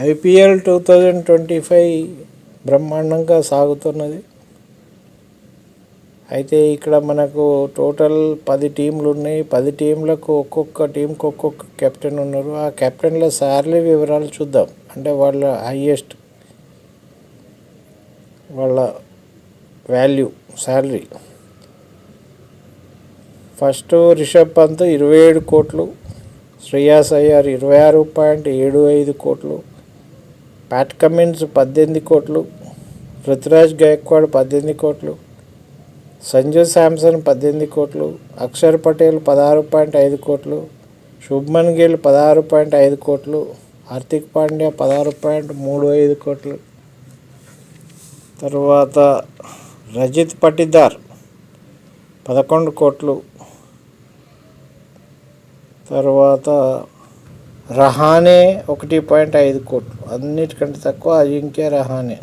IPL 2025 బ్రహ్మాండంగా సాగుతున్నది. అయితే ఇక్కడ మనకు టోటల్ 10 టీంలు ఉన్నాయి. 10 టీంలకు ఒక్కొక్క టీంకి ఒక్కొక్క కెప్టెన్ ఉన్నారు. ఆ కెప్టెన్ల శాలరీ వివరాలు చూద్దాం. అంటే వాళ్ళ హైయెస్ట్ వాళ్ళ value salary. First Rishabh Pant 27 కోట్లు, శ్రేయాస్ అయ్యర్ 26.75 కోట్లు, ప్యాట్ కమిన్స్ 18 కోట్లు, పృథ్వీరాజ్ గైక్వాడ్ 18 కోట్లు, సంజు శాంసన్ 18 కోట్లు, అక్షర్ పటేల్ 16.5 కోట్లు, శుభ్మన్ గిల్ 16.5 కోట్లు, హార్దిక్ పాండ్యా 16.35 కోట్లు, తర్వాత రజిత్ పటిదార్ 11 కోట్లు, తర్వాత రహానే 1.5 కోట్లు, అన్నిటికంటే తక్కువ అజింక్య రహానే.